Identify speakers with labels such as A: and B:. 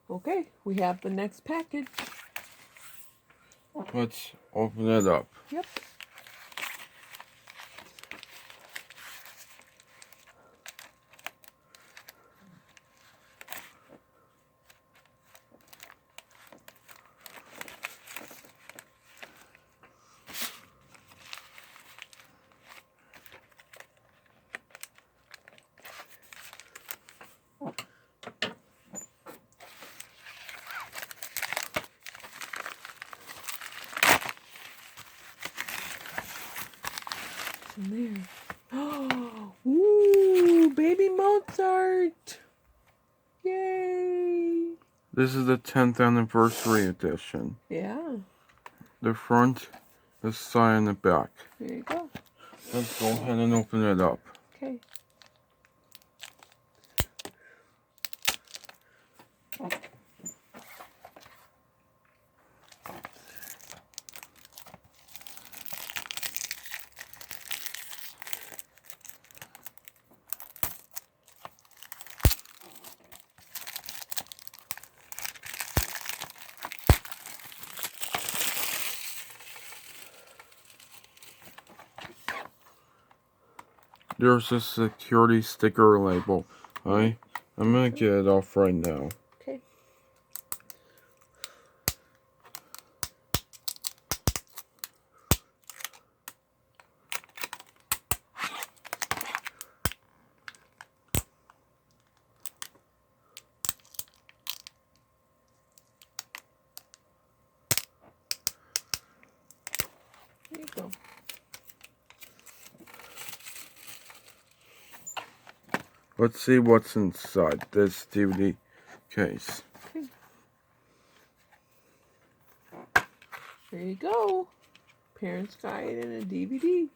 A: Okay, we have the next package.
B: Let's open it up.
A: Yep. What's in there? Ooh, baby Mozart! Yay!
B: This is the 10th anniversary edition.
A: Yeah.
B: The front, the side, and the back.
A: There you go.
B: Let's go ahead and open it up.
A: Okay.
B: There's a security sticker label. I'm gonna get it off right now.
A: Okay. There you go.
B: Let's see what's inside this DVD case.
A: Okay. There you go. Parents Guide and a DVD.